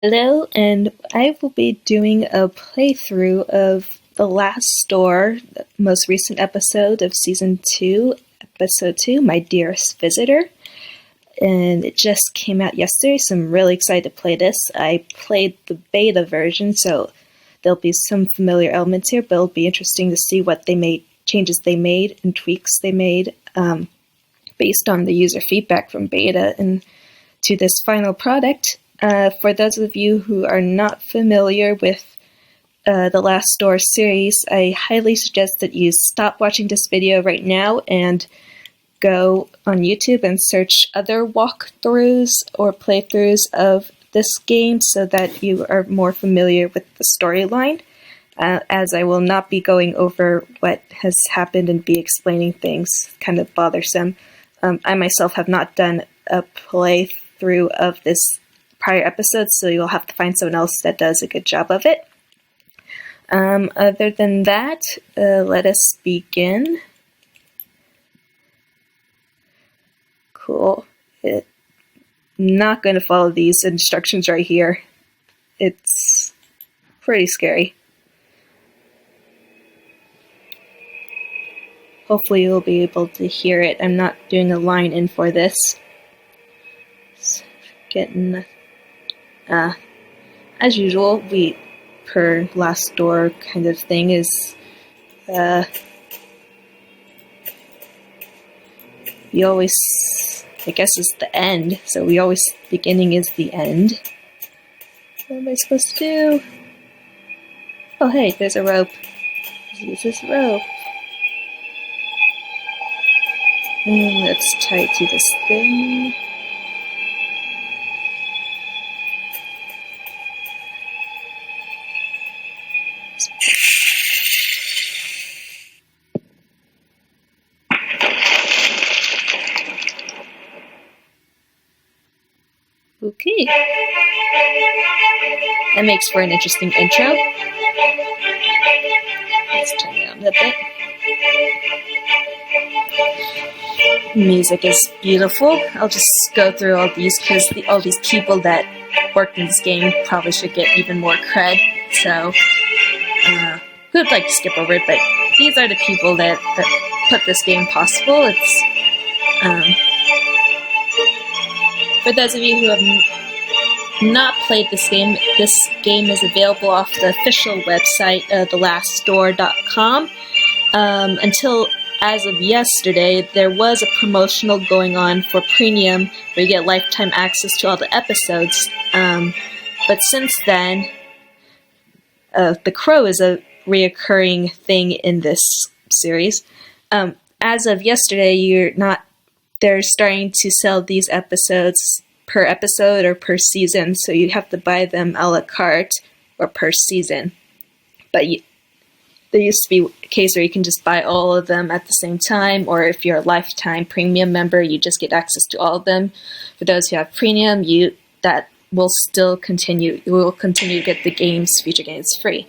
Hello, and I will be doing a playthrough of The Last Store, the most recent episode of Season 2, Episode 2, My Dearest Visitor. And it just came out yesterday, so I'm really excited to play this. I played the beta version, so there'll be some familiar elements here, but it'll be interesting to see what changes they made and tweaks they made based on the user feedback from beta and to this final product. For those of you who are not familiar with the Last Store series, I highly suggest that you stop watching this video right now and go on YouTube and search other walkthroughs or playthroughs of this game so that you are more familiar with the storyline, as I will not be going over what has happened and be explaining things. Kind of bothersome. I myself have not done a playthrough of this prior episodes, so you'll have to find someone else that does a good job of it. Other than that, let us begin. Cool. Not going to follow these instructions right here. It's pretty scary. Hopefully you'll be able to hear it. I'm not doing a line in for this. Getting... as usual, per Last Door kind of thing is, we always, I guess it's the end, so beginning is the end. What am I supposed to do? Oh hey, there's a rope. Let's use this rope. And let's tie it to this thing. Okay. That makes for an interesting intro. Let's turn down a bit. Music is beautiful. I'll just go through all these because all these people that worked in this game probably should get even more cred. So, who'd like to skip over it, but these are the people that put this game possible. It's, for those of you who have not played this game is available off the official website, thelaststore.com. Until as of yesterday, there was a promotional going on for premium where you get lifetime access to all the episodes. But since then, the Crow is a reoccurring thing in this series. As of yesterday, they're starting to sell these episodes per episode or per season, so you have to buy them a la carte or per season. But there used to be a case where you can just buy all of them at the same time, or if you're a lifetime premium member, you just get access to all of them. For those who have premium, that will still continue. You will continue to get the future games free.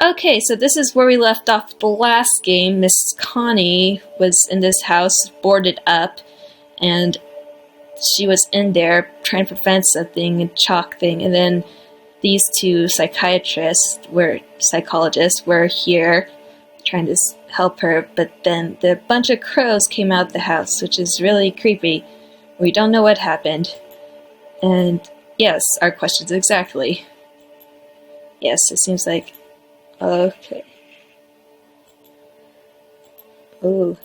Okay, so this is where we left off the last game. Miss Connie was in this house, boarded up, and she was in there trying to prevent something, a chalk thing, and then these two psychologists were here trying to help her, but then the bunch of crows came out the house, which is really creepy. We don't know what happened. And yes, our questions exactly. Yes, it seems like... Okay. Ooh,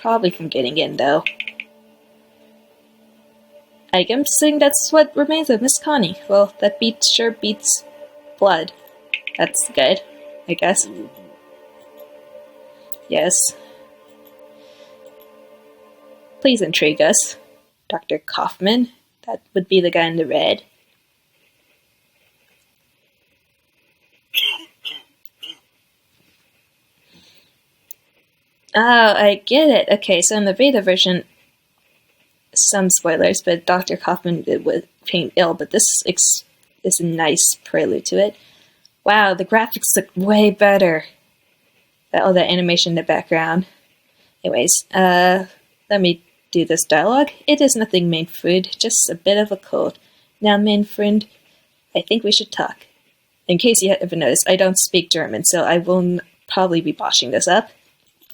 probably from getting in, though. I'm guessing that's what remains of Miss Connie. Well, that sure beats blood. That's good, I guess. Yes. Please intrigue us, Dr. Kaufman. That would be the guy in the red. Oh, I get it. Okay, so in the beta version, some spoilers, but Dr. Kaufman became ill, but this is a nice prelude to it. Wow, the graphics look way better. All that animation in the background. Anyways, let me do this dialogue. It is nothing, main friend, just a bit of a cold. Now, main friend, I think we should talk. In case you haven't noticed, I don't speak German, so I will probably be botching this up.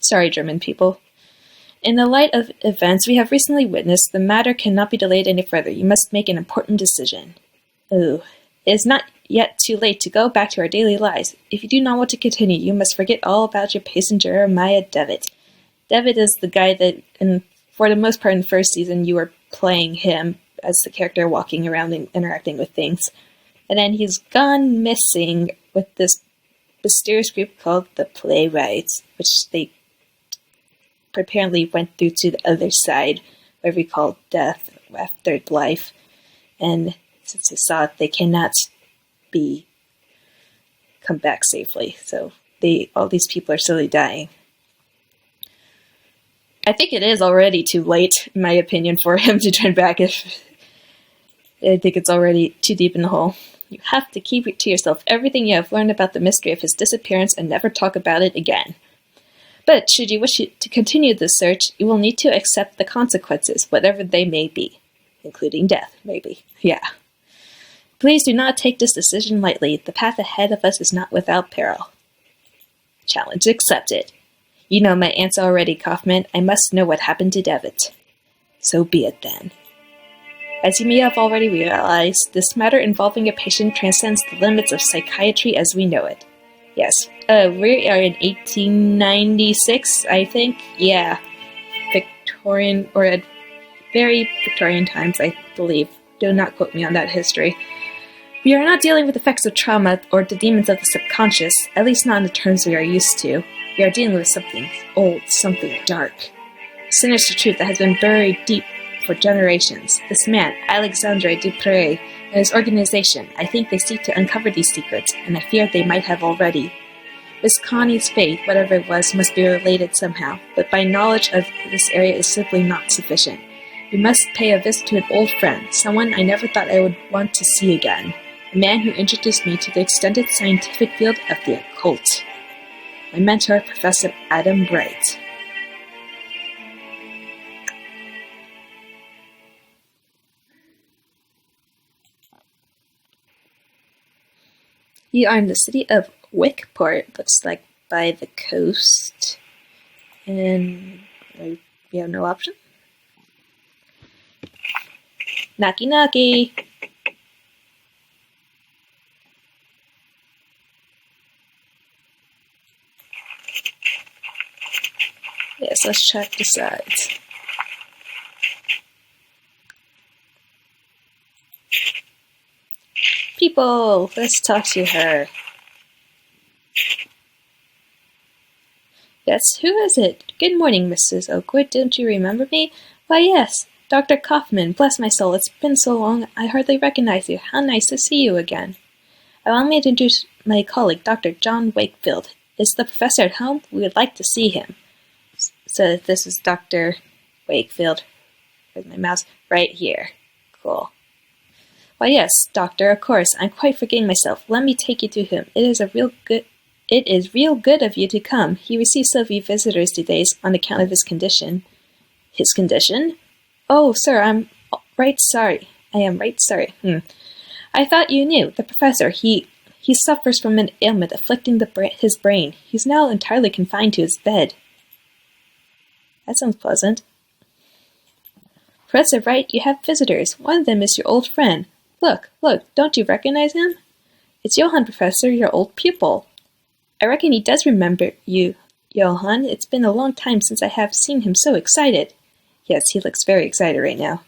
Sorry, German people. In the light of events we have recently witnessed, the matter cannot be delayed any further. You must make an important decision. Ooh. It is not yet too late to go back to our daily lives. If you do not want to continue, you must forget all about your patient Jeremiah Devitt. Devitt is the guy that, for the most part in the first season, you were playing him as the character walking around and interacting with things. And then he's gone missing with this mysterious group called the Playwrights, which they apparently went through to the other side, where we call death after life. And since they saw it, they cannot come back safely. So all these people are slowly dying. I think it is already too late, in my opinion, for him to turn back. I think it's already too deep in the hole. You have to keep it to yourself everything you have learned about the mystery of his disappearance and never talk about it again. But should you wish to continue the search, you will need to accept the consequences, whatever they may be. Including death, maybe. Yeah. Please do not take this decision lightly. The path ahead of us is not without peril. Challenge accepted. You know my answer already, Kaufman. I must know what happened to Devitt. So be it then. As you may have already realized, this matter involving a patient transcends the limits of psychiatry as we know it. Yes, we are in 1896, I think. Yeah, Victorian, or at very Victorian times, I believe. Do not quote me on that history. We are not dealing with effects of trauma or the demons of the subconscious, at least not in the terms we are used to. We are dealing with something old, something dark. A sinister truth that has been buried deep for generations. This man, Alexandre Dupré, and his organization, I think they seek to uncover these secrets, and I fear they might have already. Miss Connie's fate, whatever it was, must be related somehow, but my knowledge of this area is simply not sufficient. We must pay a visit to an old friend, someone I never thought I would want to see again, a man who introduced me to the extended scientific field of the occult. My mentor, Professor Adam Bright. You are in the city of Wickport, looks like by the coast. And we have no option. Knocky knocky! Yes, let's check the sides. People, let's talk to her. Yes, who is it? Good morning, Mrs. Oakwood. Don't you remember me? Why, yes, Dr. Kaufman. Bless my soul, it's been so long, I hardly recognize you. How nice to see you again. Allow me to introduce my colleague, Dr. John Wakefield. Is the professor at home? We would like to see him. So this is Dr. Wakefield. Where's my mouse? Right here. Cool. Why, yes, doctor, of course. I'm quite forgetting myself. Let me take you to him. It is real good of you to come. He received so few visitors today on account of his condition. His condition? Oh, sir, I am right sorry. I thought you knew. The professor, he suffers from an ailment afflicting his brain. He's now entirely confined to his bed. That sounds pleasant. Professor Wright, you have visitors. One of them is your old friend. Look, don't you recognize him? It's Johann, Professor, your old pupil. I reckon he does remember you, Johann. It's been a long time since I have seen him so excited. Yes, he looks very excited right now.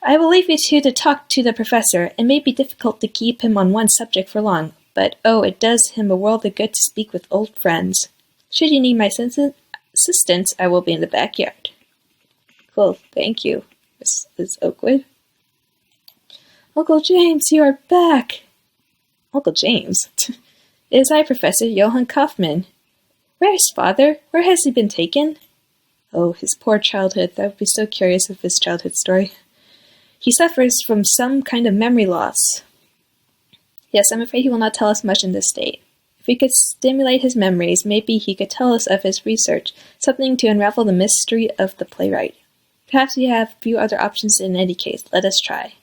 I will leave you two to talk to the professor. It may be difficult to keep him on one subject for long, but it does him a world of good to speak with old friends. Should you need my assistance, I will be in the backyard. Cool, thank you, Mrs. Oakwood. Uncle James, you are back! Uncle James? It is I, Professor Johann Kaufman. Where is father? Where has he been taken? Oh, his poor childhood. I would be so curious of his childhood story. He suffers from some kind of memory loss. Yes, I'm afraid he will not tell us much in this state. If we could stimulate his memories, maybe he could tell us of his research, something to unravel the mystery of the playwright. Perhaps we have few other options in any case. Let us try.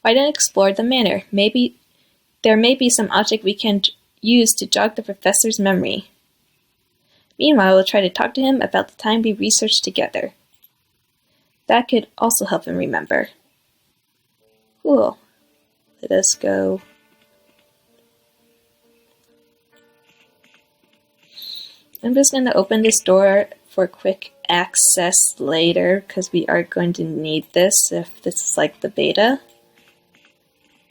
Why not explore the manor? Maybe there may be some object we can use to jog the professor's memory. Meanwhile, we'll try to talk to him about the time we researched together. That could also help him remember. Cool. Let us go. I'm just going to open this door for quick access later, because we are going to need this if this is like the beta.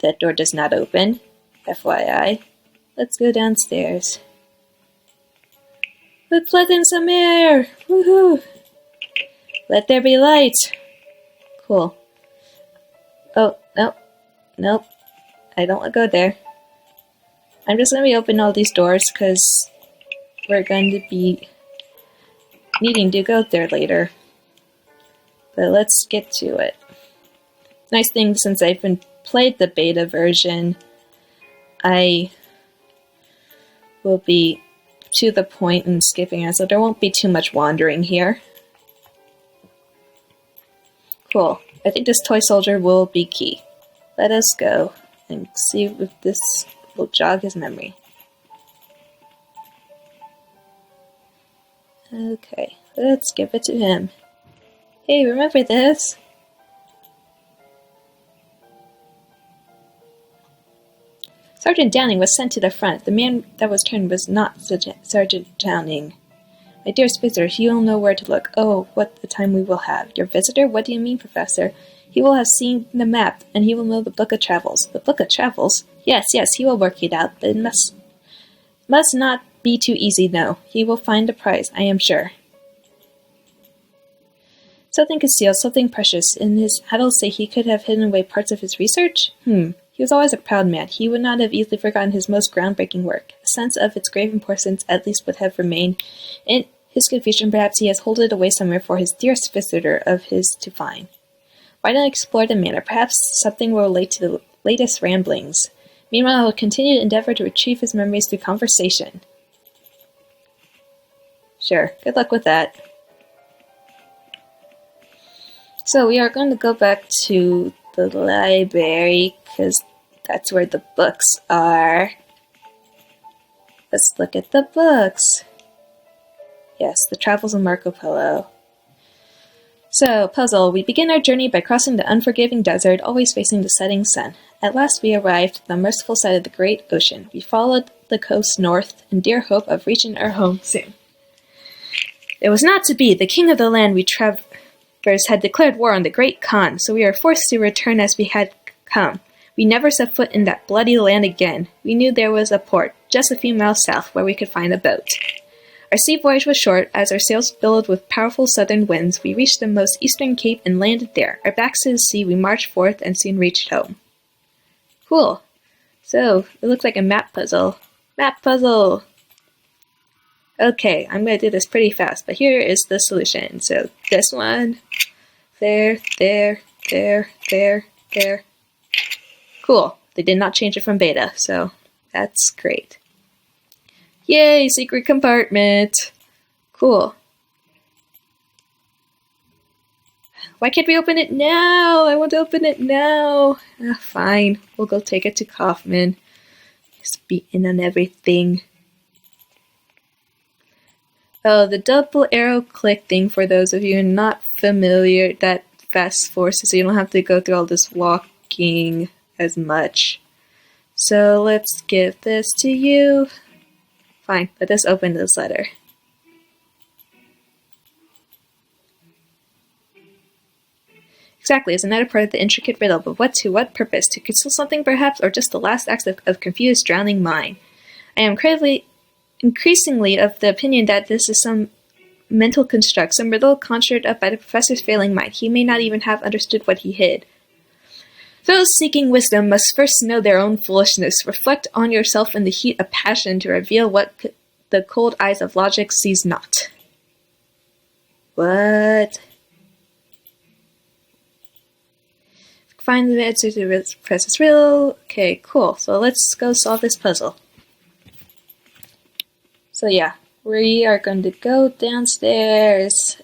That door does not open, FYI. Let's go downstairs. Let's let in some air! Woohoo! Let there be light! Cool. Oh, nope. Nope. I don't want to go there. I'm just going to be opening all these doors because we're going to be needing to go there later. But let's get to it. Nice thing, since I've been played the beta version, I will be to the point and skipping it, so there won't be too much wandering here. Cool. I think this toy soldier will be key. Let us go and see if this will jog his memory. Okay, let's give it to him. Hey, remember this? Sergeant Downing was sent to the front. The man that was turned was not Sergeant Downing. My dearest visitor, he will know where to look. Oh, what a time we will have. Your visitor? What do you mean, Professor? He will have seen the map, and he will know the Book of Travels. The Book of Travels? Yes, he will work it out, but it must not be too easy, no. He will find a prize, I am sure. Something concealed, something precious. In his adults say he could have hidden away parts of his research? He was always a proud man. He would not have easily forgotten his most groundbreaking work. A sense of its grave importance at least would have remained. In his confusion, perhaps he has hid it away somewhere for his dearest visitor of his to find. Why not explore the manor? Perhaps something will relate to the latest ramblings. Meanwhile, he'll continue to endeavor to retrieve his memories through conversation. Sure, good luck with that. So we are going to go back to the library, because that's where the books are. Let's look at the books. Yes, The Travels of Marco Polo. So, puzzle. We begin our journey by crossing the unforgiving desert, always facing the setting sun. At last we arrived at the merciful side of the great ocean. We followed the coast north in dear hope of reaching our home soon. It was not to be. The king of the land we traversed had declared war on the great Khan, so we were forced to return as we had come. We never set foot in that bloody land again. We knew there was a port, just a few miles south, where we could find a boat. Our sea voyage was short. As our sails billowed with powerful southern winds, we reached the most eastern cape and landed there. Our backs to the sea, we marched forth and soon reached home. Cool. So, it looks like a map puzzle. Map puzzle! Okay, I'm going to do this pretty fast, but here is the solution. So, this one, there. Cool. They did not change it from beta, so that's great. Yay, secret compartment! Cool. Why can't we open it now? I want to open it now. Fine, we'll go take it to Kaufman. Just be in on everything. Oh, the double arrow click thing, for those of you not familiar, that fast forces so you don't have to go through all this walking as much. So let's give this to you. Fine, let us open this letter. Exactly, it's another part of the intricate riddle, but what to what purpose? To conceal something perhaps, or just the last acts of confused, drowning mind? I am increasingly of the opinion that this is some mental construct, some riddle conjured up by the professor's failing mind. He may not even have understood what he hid. Those seeking wisdom must first know their own foolishness. Reflect on yourself in the heat of passion to reveal what the cold eyes of logic sees not. What? Find the answer to the professor's riddle. Okay, cool. So let's go solve this puzzle. So yeah, we are going to go downstairs.